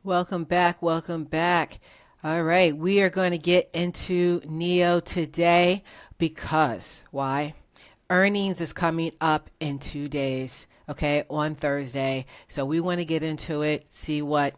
Welcome back. Welcome back. All right, we are going to get into NIO today because why? Earnings is coming up in 2 days, okay, on Thursday. So we want to get into it, see what's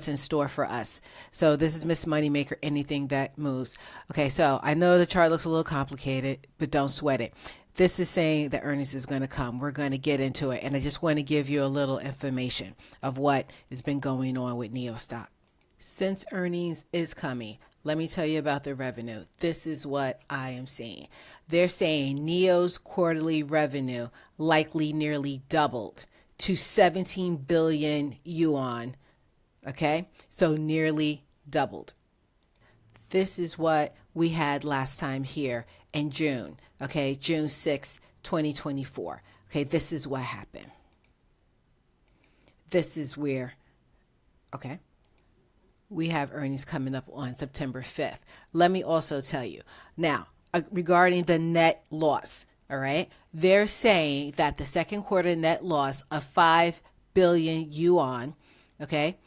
in store for us. So this is Miss Moneymaker, anything that moves. Okay, so I know the chart looks a little complicated, but don't sweat it. This is saying that earnings is going to come. We're going to get into it. And I just want to give you a little information of what has been going on with NIO stock. Since earnings is coming, let me tell you about the revenue. This is what I am seeing. They're saying NIO's quarterly revenue likely nearly doubled to 17 billion yuan. Okay, so nearly doubled. This is what we had last time here in June. Okay, June 6, 2024. Okay, this is what happened. This is where, okay, we have earnings coming up on September 5th. Let me also tell you now regarding the net loss. All right, they're saying that the second quarter net loss of 5 billion yuan, okay,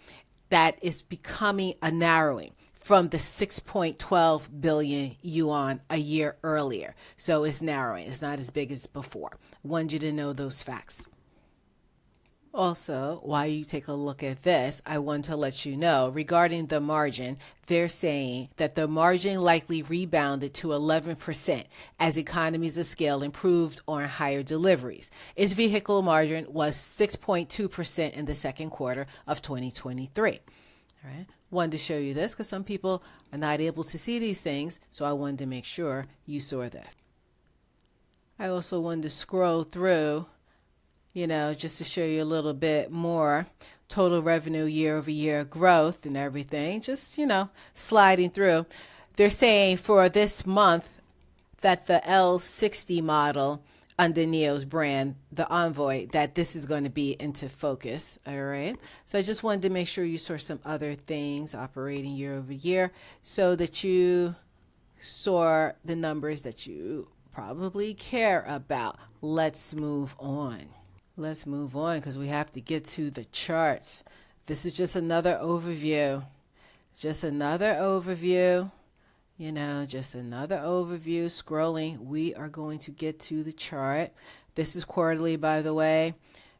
that is becoming a narrowing from the 6.12 billion yuan a year earlier. So it's narrowing. It's not as big as before. Wanted you to know those facts. Also, while you take a look at this, I want to let you know regarding the margin, they're saying that the margin likely rebounded to 11% as economies of scale improved on higher deliveries. Its vehicle margin was 6.2% in the second quarter of 2023. All right. Wanted to show you this because some people are not able to see these things, so I wanted to make sure you saw this. I also wanted to scroll through, just to show you a little bit more total revenue year over year growth and everything, just, sliding through. They're saying for this month that the L60 model under NIO's brand, the Onvo, that this is going to be into focus. All right. So I just wanted to make sure you saw some other things operating year over year so that you saw the numbers that you probably care about. Let's move on. Let's move on because we have to get to the charts. This is just another overview. Just another overview. Just another overview. Scrolling, we are going to get to the chart. This is quarterly, by the way.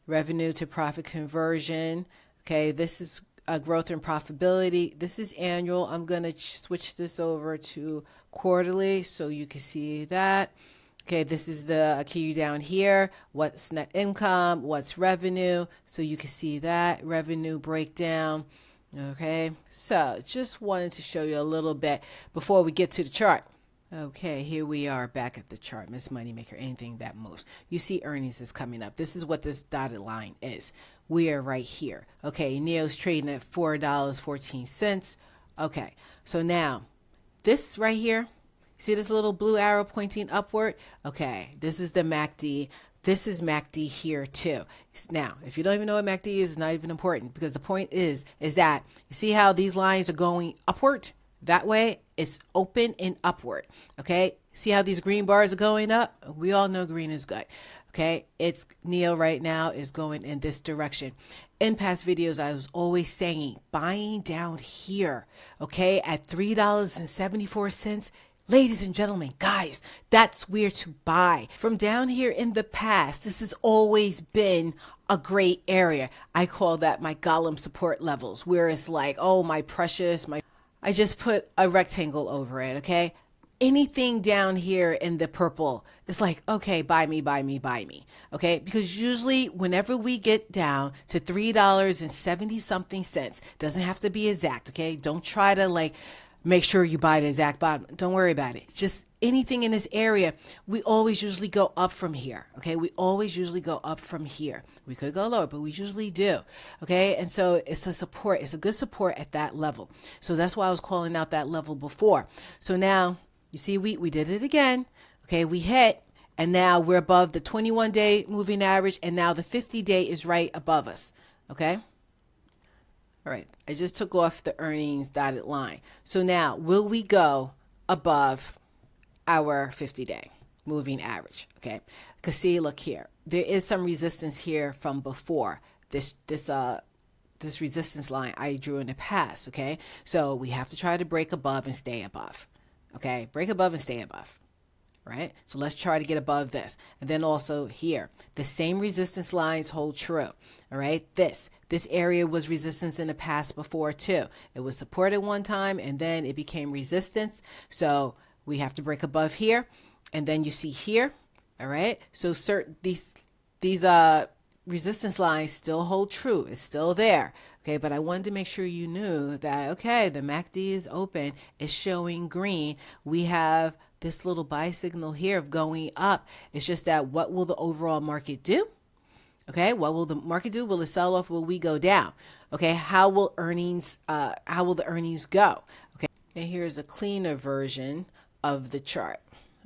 Revenue to profit conversion. Okay, this is growth and profitability. This is annual. I'm going to switch this over to quarterly so you can see that. Okay, this is the key down here. What's net income? What's revenue? So you can see that revenue breakdown. Okay, so just wanted to show you a little bit before we get to the chart. Okay, here we are back at the chart. Miss Moneymaker, anything that moves. You see earnings is coming up. This is what this dotted line is. We are right here. Okay, NIO's trading at $4.14. Okay, so now this right here, see this little blue arrow pointing upward? Okay, this is the MACD. This is MACD here too. Now, if you don't even know what MACD is, it's not even important because the point is that you see how these lines are going upward? That way, it's open and upward. Okay, see how these green bars are going up? We all know green is good. Okay, it's NIO right now is going in this direction. In past videos, I was always saying buying down here, okay, at $3.74. Ladies and gentlemen, guys, that's where to buy. From down here in the past, this has always been a great area. I call that my Gollum support levels, where it's like, oh, my precious, I just put a rectangle over it, okay? Anything down here in the purple is like, okay, buy me, buy me, buy me, okay? Because usually whenever we get down to $3.70 something cents, doesn't have to be exact, okay? Don't try to make sure you buy the exact bottom. Don't worry about it. Just anything in this area, we always usually go up from here. Okay. We always usually go up from here. We could go lower, but we usually do. Okay. And so it's a support. It's a good support at that level. So that's why I was calling out that level before. So now you see, we did it again. Okay. We hit, and now we're above the 21-day moving average. And now the 50-day is right above us. Okay. All right, I just took off the earnings dotted line. So now, will we go above our 50-day moving average? Okay, because see, look here. There is some resistance here from before this this resistance line I drew in the past, okay? So we have to try to break above and stay above, okay? Break above and stay above, right? So let's try to get above this. And then also here, the same resistance lines hold true, all right? This area was resistance in the past before too. It was support at one time and then it became resistance. So we have to break above here. And then you see here, all right? So these resistance lines still hold true. It's still there. Okay, but I wanted to make sure you knew that, okay, the MACD is open. It's showing green. We have this little buy signal here of going up. It's just that what will the overall market do? Okay, what will the market do? Will it sell off? Will we go down? Okay, how will the earnings go? Okay, and here's a cleaner version of the chart.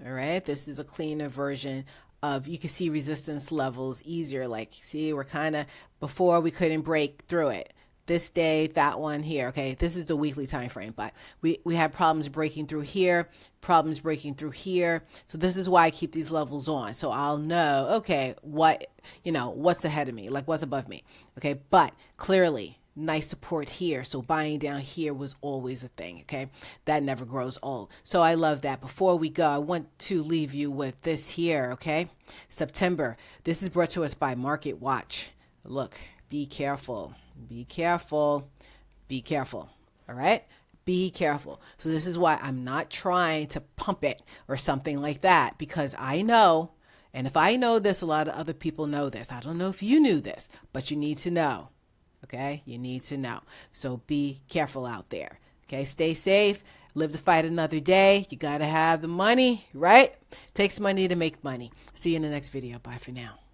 All right, this is a cleaner version of, you can see resistance levels easier. Like, see, we're kind of, before we couldn't break through it. This day, that one here, okay, this is the weekly time frame, but we had problems breaking through here, problems breaking through here. So this is why I keep these levels on. So I'll know, okay, what's ahead of me, like what's above me. Okay, but clearly, nice support here. So buying down here was always a thing, okay? That never grows old. So I love that. Before we go, I want to leave you with this here, okay? September. This is brought to us by Market Watch. Look, be careful. Be careful. Be careful. All right? Be careful. So this is why I'm not trying to pump it or something like that, because I know, and if I know this, a lot of other people know this. I don't know if you knew this, but you need to know. Okay, you need to know. So be careful out there. Okay, stay safe. Live to fight another day. You got to have the money, right? Takes money to make money. See you in the next video. Bye for now.